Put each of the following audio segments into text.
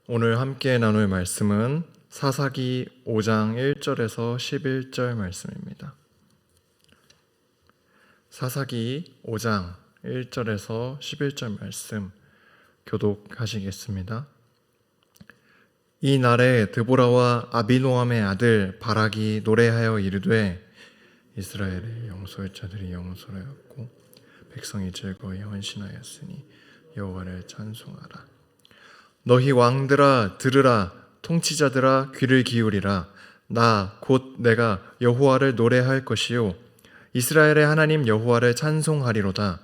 오늘 함께 나눌 말씀은 사사기 5장 1절에서 11절 말씀입니다. 사사기 5장 1절에서 11절 말씀 교독하시겠습니다. 이 날에 드보라와 아비노함의 아들 바락이 노래하여 이르되 이스라엘의 영솔자들이 영솔하였고 백성이 즐거이 헌신하였으니 여호와를 찬송하라. 너희 왕들아 들으라, 통치자들아 귀를 기울이라. 나 곧 내가 여호와를 노래할 것이요 이스라엘의 하나님 여호와를 찬송하리로다.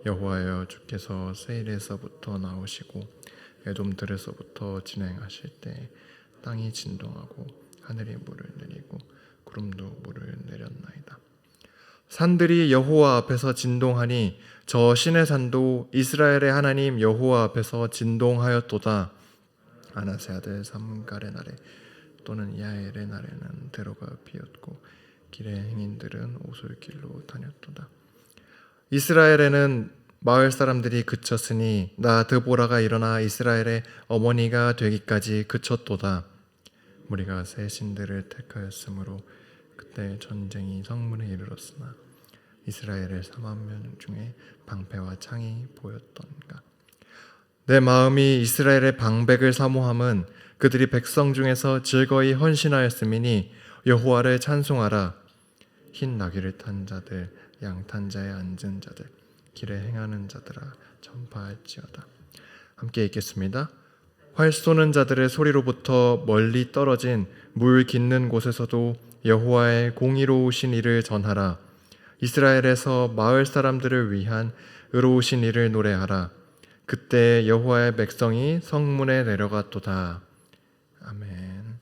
여호와여, 주께서 세일에서부터 나오시고 에돔들에서부터 진행하실 때 땅이 진동하고 하늘이 물을 내리고 구름도 물을 내렸나이다. 산들이 여호와 앞에서 진동하니 저 신의 산도 이스라엘의 하나님 여호와 앞에서 진동하였도다. 아나세 아들 삼갈의 날에 또는 야엘의 날에는 대로가 비었고 길의 행인들은 오솔길로 다녔도다. 이스라엘에는 마을 사람들이 그쳤으니 나 드보라가 일어나 이스라엘의 어머니가 되기까지 그쳤도다. 무리가 새 신들을 택하였으므로 그때 전쟁이 성문에 이르렀으나 이스라엘의 4만 명 중에 방패와 창이 보였던가. 내 마음이 이스라엘의 방백을 사모함은 그들이 백성 중에서 즐거이 헌신하였음이니 여호와를 찬송하라. 흰 나귀를 탄 자들, 양 탄 자에 앉은 자들, 길에 행하는 자들아 전파할지어다. 함께 읽겠습니다. 활 쏘는 자들의 소리로부터 멀리 떨어진 물 깃는 곳에서도 여호와의 공의로우신 일을 전하라. 이스라엘에서 마을 사람들을 위한 의로우신 일을 노래하라. 그때 여호와의 백성이 성문에 내려갔도다. 아멘.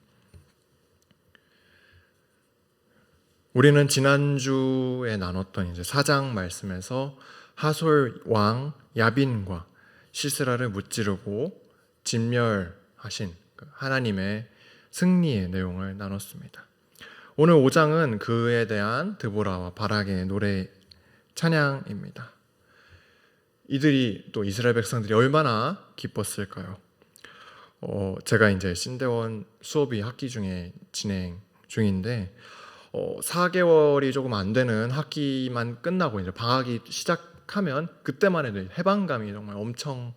우리는 지난주에 나눴던 이제 4장 말씀에서 하솔 왕 야빈과 시스라를 무찌르고 진멸하신 하나님의 승리의 내용을 나눴습니다. 오늘 5장은 그에 대한 드보라와 바락의 노래 찬양입니다. 이들이 또 이스라엘 백성들이 얼마나 기뻤을까요? 제가 이제 신대원 수업이 학기 중에 진행 중인데 4개월이 조금 안 되는 학기만 끝나고 이제 방학이 시작하면 그때만 해도 해방감이 정말 엄청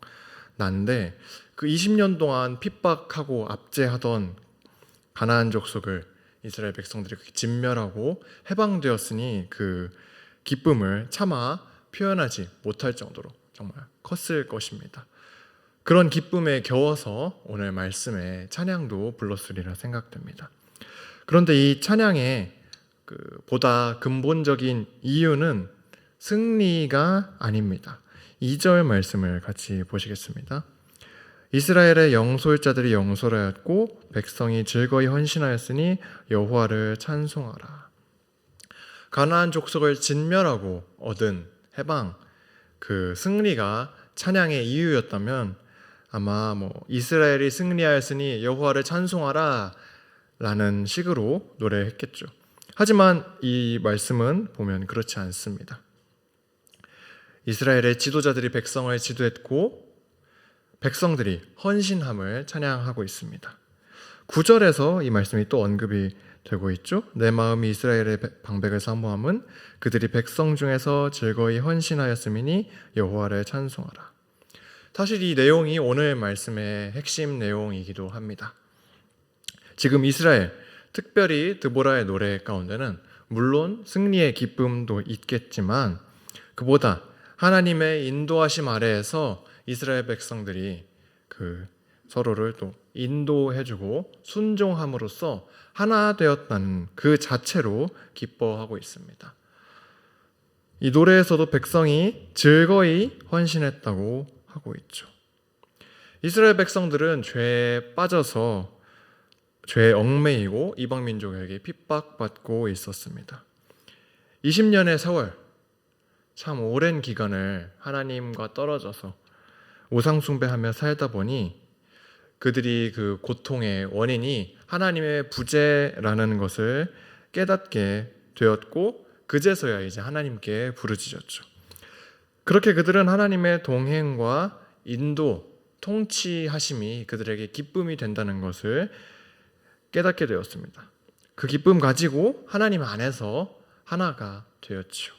난데 그 20년 동안 핍박하고 압제하던 가나안 족속을 이스라엘 백성들이 그렇게 진멸하고 해방되었으니 그 기쁨을 차마 표현하지 못할 정도로 정말 컸을 것입니다. 그런 기쁨에 겨워서 오늘 말씀에 찬양도 불렀으리라 생각됩니다. 그런데 이 찬양의 보다 근본적인 이유는 승리가 아닙니다. 2절 말씀을 같이 보시겠습니다. 이스라엘의 영솔자들이 영솔하였고 백성이 즐거이 헌신하였으니 여호와를 찬송하라. 가나안 족속을 진멸하고 얻은 해방, 그 승리가 찬양의 이유였다면 아마 이스라엘이 승리하였으니 여호와를 찬송하라 라는 식으로 노래했겠죠. 하지만 이 말씀은 보면 그렇지 않습니다. 이스라엘의 지도자들이 백성을 지도했고 백성들이 헌신함을 찬양하고 있습니다. 9절에서 이 말씀이 또 언급이 되고 있죠. 내 마음이 이스라엘의 방백을 사모함은 그들이 백성 중에서 즐거이 헌신하였음이니 여호와를 찬송하라. 사실 이 내용이 오늘 말씀의 핵심 내용이기도 합니다. 지금 이스라엘, 특별히 드보라의 노래 가운데는 물론 승리의 기쁨도 있겠지만 그보다 하나님의 인도하심 아래에서 이스라엘 백성들이 서로를 또 인도해주고 순종함으로써 하나 되었다는 그 자체로 기뻐하고 있습니다. 이 노래에서도 백성이 즐거이 헌신했다고 하고 있죠. 이스라엘 백성들은 죄에 빠져서 죄에 얽매이고 이방 민족에게 핍박받고 있었습니다. 20년의 세월, 참 오랜 기간을 하나님과 떨어져서 우상 숭배하며 살다 보니 그들이 그 고통의 원인이 하나님의 부재라는 것을 깨닫게 되었고 그제서야 이제 하나님께 부르짖었죠. 그렇게 그들은 하나님의 동행과 인도 통치하심이 그들에게 기쁨이 된다는 것을 깨닫게 되었습니다. 그 기쁨 가지고 하나님 안에서 하나가 되었죠.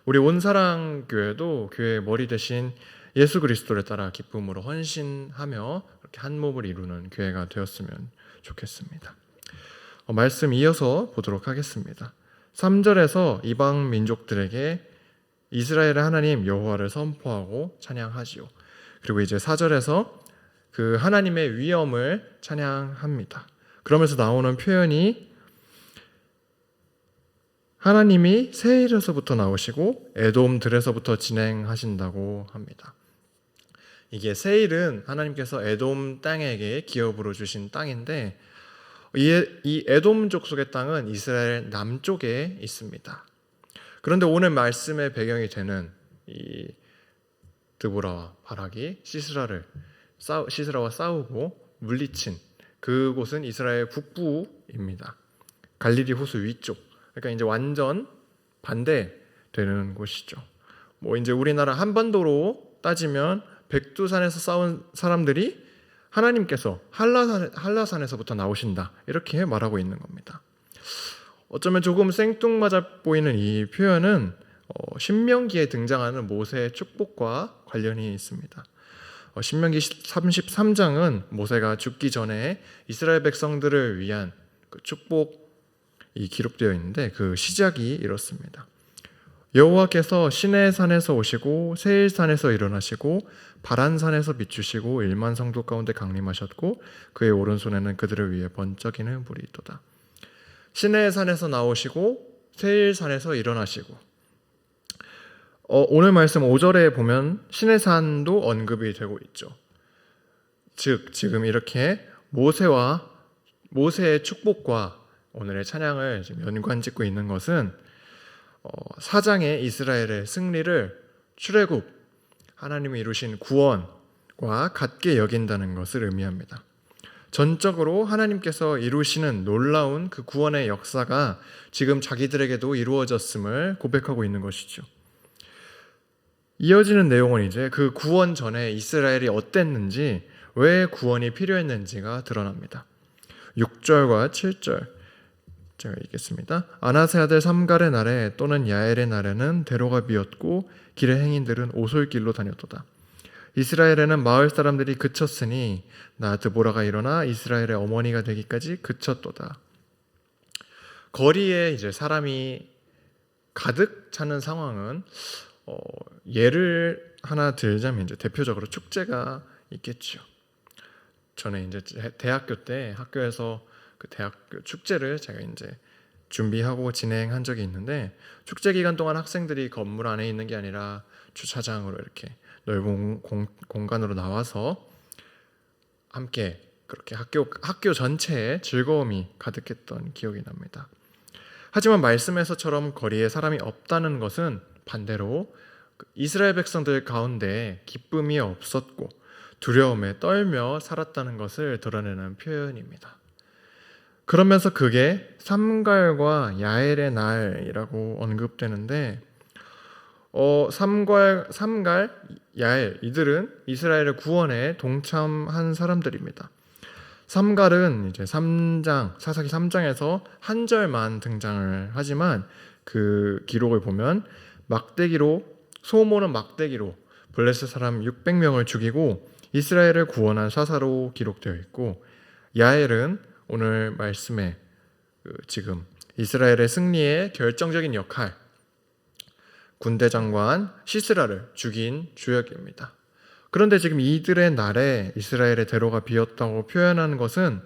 우리 온사랑교회도 교회의 머리 대신 예수 그리스도를 따라 기쁨으로 헌신하며 이렇게 한 몸을 이루는 교회가 되었으면 좋겠습니다. 말씀 이어서 보도록 하겠습니다. 3절에서 이방 민족들에게 이스라엘의 하나님 여호와를 선포하고 찬양하지요. 그리고 이제 4절에서 그 하나님의 위엄을 찬양합니다. 그러면서 나오는 표현이 하나님이 세일에서부터 나오시고 에돔들에서부터 진행하신다고 합니다. 이게 세일은 하나님께서 에돔 땅에게 기업으로 주신 땅인데 이 에돔 족속의 땅은 이스라엘 남쪽에 있습니다. 그런데 오늘 말씀의 배경이 되는 이 드보라와 바락이 시스라와 싸우고 물리친 그곳은 이스라엘 북부입니다. 갈릴리 호수 위쪽. 그러니까 이제 완전 반대되는 곳이죠. 뭐 이제 우리나라 한반도로 따지면 백두산에서 싸운 사람들이 하나님께서 한라산에서부터 나오신다 이렇게 말하고 있는 겁니다. 어쩌면 조금 생뚱맞아 보이는 이 표현은 신명기에 등장하는 모세의 축복과 관련이 있습니다. 신명기 33장은 모세가 죽기 전에 이스라엘 백성들을 위한 그 축복이 기록되어 있는데 그 시작이 이렇습니다. 여호와께서 시내산에서 오시고 세일산에서 일어나시고 바란산에서 비추시고 1만 성도 가운데 강림하셨고 그의 오른손에는 그들을 위해 번쩍이는 불이 있도다. 시내산에서 나오시고 세일산에서 일어나시고 오늘 말씀 5절에 보면 시내산도 언급이 되고 있죠. 즉 지금 이렇게 모세의 축복과 오늘의 찬양을 지금 연관짓고 있는 것은 사장의 이스라엘의 승리를 출애굽 하나님이 이루신 구원과 같게 여긴다는 것을 의미합니다. 전적으로 하나님께서 이루시는 놀라운 그 구원의 역사가 지금 자기들에게도 이루어졌음을 고백하고 있는 것이죠. 이어지는 내용은 이제 그 구원 전에 이스라엘이 어땠는지, 왜 구원이 필요했는지가 드러납니다. 6절과 7절 제가 읽겠습니다. 아나세 아들 삼갈의 날에 또는 야엘의 날에는 대로가 비었고 길의 행인들은 오솔길로 다녔도다. 이스라엘에는 마을 사람들이 그쳤으니 나 드보라가 일어나 이스라엘의 어머니가 되기까지 그쳤도다. 거리에 이제 사람이 가득 차는 상황은 예를 하나 들자면 이제 대표적으로 축제가 있겠죠. 저는 이제 대학교 때 학교에서 그 대학교 축제를 제가 이제 준비하고 진행한 적이 있는데, 축제 기간 동안 학생들이 건물 안에 있는 게 아니라 주차장으로 이렇게 넓은 공간으로 나와서 함께 그렇게 학교 전체에 즐거움이 가득했던 기억이 납니다. 하지만 말씀에서처럼 거리에 사람이 없다는 것은 반대로 이스라엘 백성들 가운데 기쁨이 없었고 두려움에 떨며 살았다는 것을 드러내는 표현입니다. 그러면서 그게 삼갈과 야엘의 날이라고 언급되는데 삼갈, 야엘 이들은 이스라엘의 구원에 동참한 사람들입니다. 삼갈은 이제 사사기 3장에서 한 절만 등장을 하지만 그 기록을 보면 소모는 막대기로 블레셋 사람 600명을 죽이고 이스라엘을 구원한 사사로 기록되어 있고, 야엘은 오늘 말씀에 지금 이스라엘의 승리의 결정적인 역할, 군대 장관 시스라를 죽인 주역입니다. 그런데 지금 이들의 날에 이스라엘의 대로가 비었다고 표현하는 것은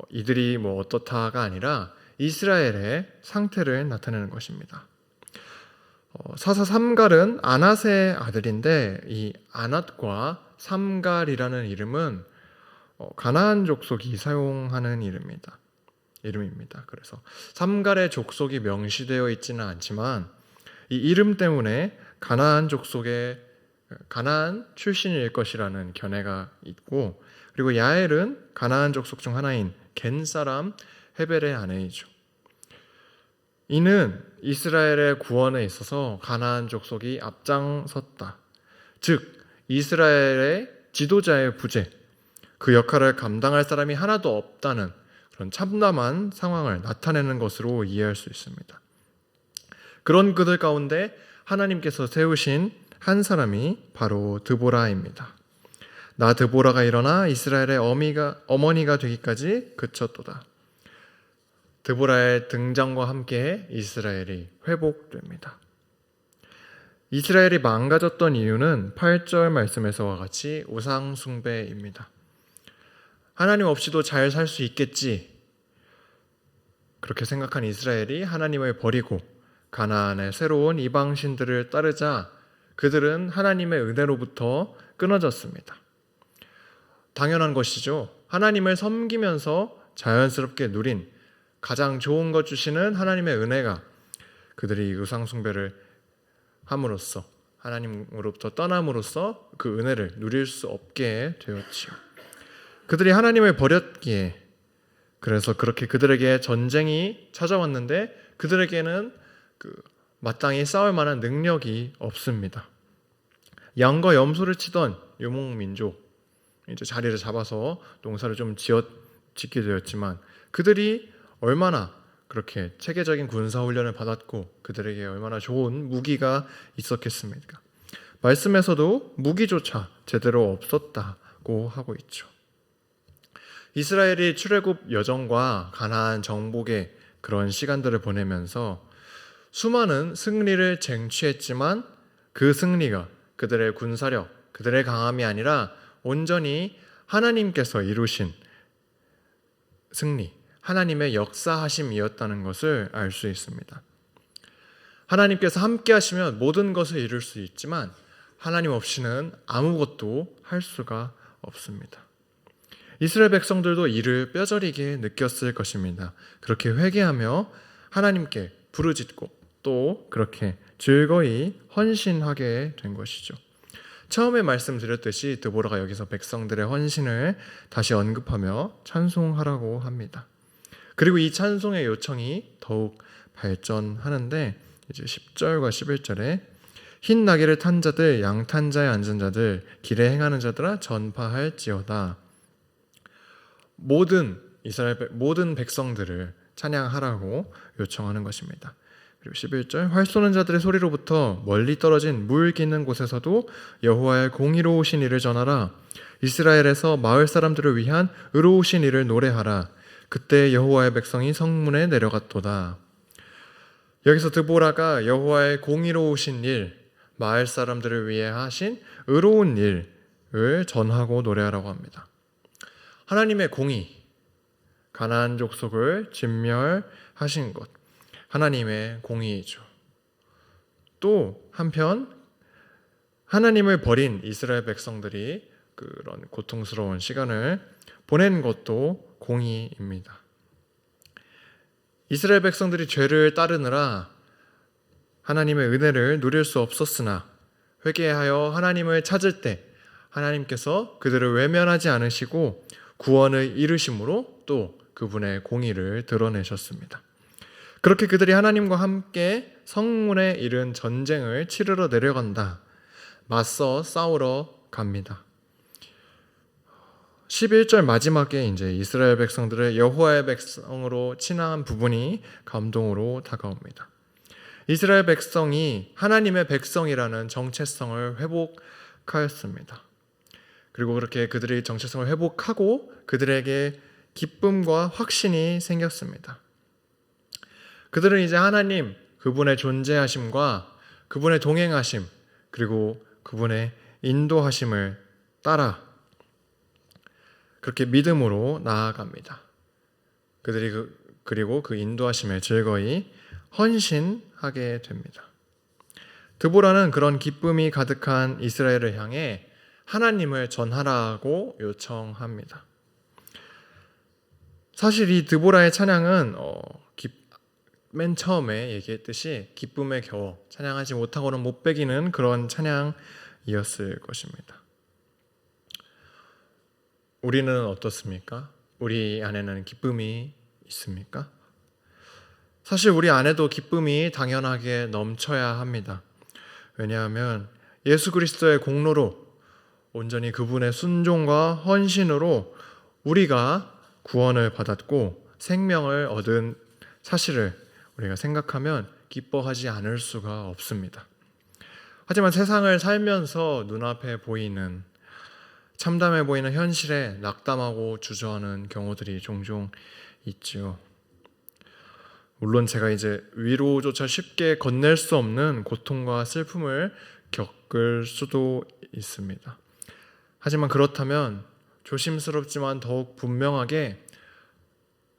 이들이 어떻다가 아니라 이스라엘의 상태를 나타내는 것입니다. 사사 삼갈은 아낫의 아들인데 이 아낫과 삼갈이라는 이름은 가나안 족속이 사용하는 이름입니다. 그래서 삼갈의 족속이 명시되어 있지는 않지만 이 이름 때문에 가나안 출신일 것이라는 견해가 있고, 그리고 야엘은 가나안 족속 중 하나인 겐 사람 헤벨의 아내이죠. 이는 이스라엘의 구원에 있어서 가나안 족속이 앞장섰다. 즉 이스라엘의 지도자의 부재, 그 역할을 감당할 사람이 하나도 없다는 그런 참담한 상황을 나타내는 것으로 이해할 수 있습니다. 그런 그들 가운데 하나님께서 세우신 한 사람이 바로 드보라입니다. 나 드보라가 일어나 이스라엘의 어머니가 되기까지 그쳤도다. 드보라의 등장과 함께 이스라엘이 회복됩니다. 이스라엘이 망가졌던 이유는 8절 말씀에서와 같이 우상 숭배입니다. 하나님 없이도 잘 살 수 있겠지, 그렇게 생각한 이스라엘이 하나님을 버리고 가나안의 새로운 이방신들을 따르자 그들은 하나님의 은혜로부터 끊어졌습니다. 당연한 것이죠. 하나님을 섬기면서 자연스럽게 누린 가장 좋은 것 주시는 하나님의 은혜가 그들이 우상 숭배를 함으로써, 하나님으로부터 떠남으로써 그 은혜를 누릴 수 없게 되었지요. 그들이 하나님을 버렸기에, 그래서 그렇게 그들에게 전쟁이 찾아왔는데 그들에게는 마땅히 싸울 만한 능력이 없습니다. 양과 염소를 치던 유목민족, 이제 자리를 잡아서 농사를 좀 짓게 되었지만 그들이 얼마나 그렇게 체계적인 군사훈련을 받았고 그들에게 얼마나 좋은 무기가 있었겠습니까? 말씀에서도 무기조차 제대로 없었다고 하고 있죠. 이스라엘이 출애굽 여정과 가나안 정복의 그런 시간들을 보내면서 수많은 승리를 쟁취했지만 그 승리가 그들의 군사력, 그들의 강함이 아니라 온전히 하나님께서 이루신 승리, 하나님의 역사하심이었다는 것을 알 수 있습니다. 하나님께서 함께 하시면 모든 것을 이룰 수 있지만 하나님 없이는 아무것도 할 수가 없습니다. 이스라엘 백성들도 이를 뼈저리게 느꼈을 것입니다. 그렇게 회개하며 하나님께 부르짖고 또 그렇게 즐거이 헌신하게 된 것이죠. 처음에 말씀드렸듯이 드보라가 여기서 백성들의 헌신을 다시 언급하며 찬송하라고 합니다. 그리고 이 찬송의 요청이 더욱 발전하는데 이제 10절과 11절에 흰 나귀를 탄 자들, 양 탄 자에 앉은 자들, 길에 행하는 자들아 전파할지어다. 모든 백성들을 찬양하라고 요청하는 것입니다. 그리고 11절 활 쏘는 자들의 소리로부터 멀리 떨어진 물 기는 곳에서도 여호와의 공의로우신 일을 전하라. 이스라엘에서 마을 사람들을 위한 의로우신 일을 노래하라. 그때 여호와의 백성이 성문에 내려갔도다. 여기서 드보라가 여호와의 공의로우신 일, 마을 사람들을 위해 하신 의로운 일을 전하고 노래하라고 합니다. 하나님의 공의, 가나안 족속을 진멸하신 것, 하나님의 공의이죠. 또 한편 하나님을 버린 이스라엘 백성들이 그런 고통스러운 시간을 보낸 것도 공의입니다. 이스라엘 백성들이 죄를 따르느라 하나님의 은혜를 누릴 수 없었으나 회개하여 하나님을 찾을 때 하나님께서 그들을 외면하지 않으시고 구원을 이루심으로 또 그분의 공의를 드러내셨습니다. 그렇게 그들이 하나님과 함께 성문에 이른 전쟁을 치르러 내려간다. 맞서 싸우러 갑니다. 11절 마지막에 이제 이스라엘 백성들을 여호와의 백성으로 칭한 부분이 감동으로 다가옵니다. 이스라엘 백성이 하나님의 백성이라는 정체성을 회복하였습니다. 그리고 그렇게 그들이 정체성을 회복하고 그들에게 기쁨과 확신이 생겼습니다. 그들은 이제 하나님, 그분의 존재하심과 그분의 동행하심, 그리고 그분의 인도하심을 따라 그렇게 믿음으로 나아갑니다. 그들이 그리고 그 인도하심에 즐거이 헌신하게 됩니다. 드보라는 그런 기쁨이 가득한 이스라엘을 향해 하나님을 전하라고 요청합니다. 사실 이 드보라의 찬양은 맨 처음에 얘기했듯이 기쁨에 겨워 찬양하지 못하고는 못 배기는 그런 찬양이었을 것입니다. 우리는 어떻습니까? 우리 안에는 기쁨이 있습니까? 사실 우리 안에도 기쁨이 당연하게 넘쳐야 합니다. 왜냐하면 예수 그리스도의 공로로 온전히 그분의 순종과 헌신으로 우리가 구원을 받았고 생명을 얻은 사실을 우리가 생각하면 기뻐하지 않을 수가 없습니다. 하지만 세상을 살면서 눈앞에 보이는 참담해 보이는 현실에 낙담하고 주저하는 경우들이 종종 있죠. 물론 제가 이제 위로조차 쉽게 건넬 수 없는 고통과 슬픔을 겪을 수도 있습니다. 하지만 그렇다면 조심스럽지만 더욱 분명하게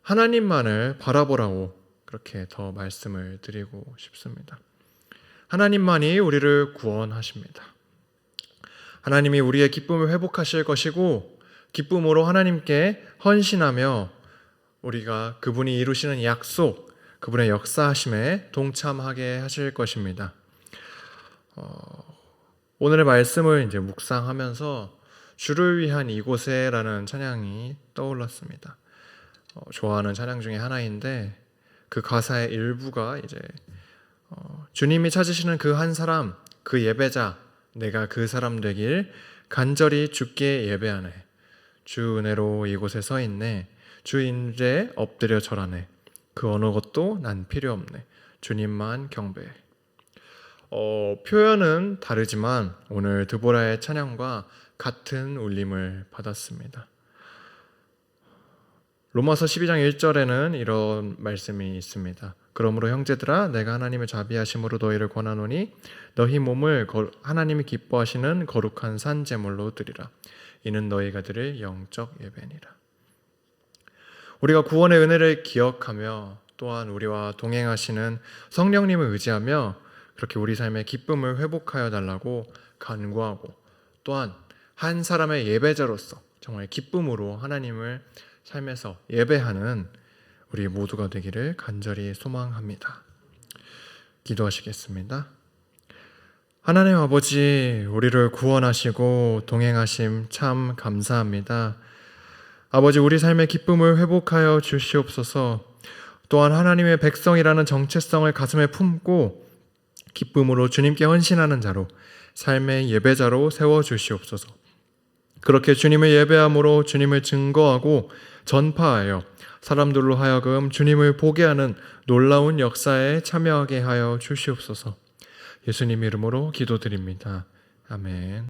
하나님만을 바라보라고 그렇게 더 말씀을 드리고 싶습니다. 하나님만이 우리를 구원하십니다. 하나님이 우리의 기쁨을 회복하실 것이고 기쁨으로 하나님께 헌신하며 우리가 그분이 이루시는 약속, 그분의 역사하심에 동참하게 하실 것입니다. 오늘의 말씀을 이제 묵상하면서 주를 위한 이곳에라는 찬양이 떠올랐습니다. 좋아하는 찬양 중에 하나인데 그 가사의 일부가 이제 주님이 찾으시는 그 한 사람, 그 예배자, 내가 그 사람 되길 간절히 주께 예배하네. 주 은혜로 이곳에 서 있네. 주 인재 엎드려 절하네. 그 어느 것도 난 필요 없네. 주님만 경배해. 표현은 다르지만 오늘 드보라의 찬양과 같은 울림을 받았습니다. 로마서 12장 1절에는 이런 말씀이 있습니다. 그러므로 형제들아 내가 하나님의 자비하심으로 너희를 권하노니 너희 몸을 하나님이 기뻐하시는 거룩한 산 제물로 드리라. 이는 너희가 드릴 영적 예배니라. 우리가 구원의 은혜를 기억하며 또한 우리와 동행하시는 성령님을 의지하며 그렇게 우리 삶의 기쁨을 회복하여 달라고 간구하고 또한 한 사람의 예배자로서 정말 기쁨으로 하나님을 삶에서 예배하는 우리 모두가 되기를 간절히 소망합니다. 기도하시겠습니다. 하나님 아버지, 우리를 구원하시고 동행하심 참 감사합니다. 아버지, 우리 삶의 기쁨을 회복하여 주시옵소서. 또한 하나님의 백성이라는 정체성을 가슴에 품고 기쁨으로 주님께 헌신하는 자로 삶의 예배자로 세워주시옵소서. 그렇게 주님을 예배함으로 주님을 증거하고 전파하여 사람들로 하여금 주님을 보게 하는 놀라운 역사에 참여하게 하여 주시옵소서. 예수님 이름으로 기도드립니다. 아멘.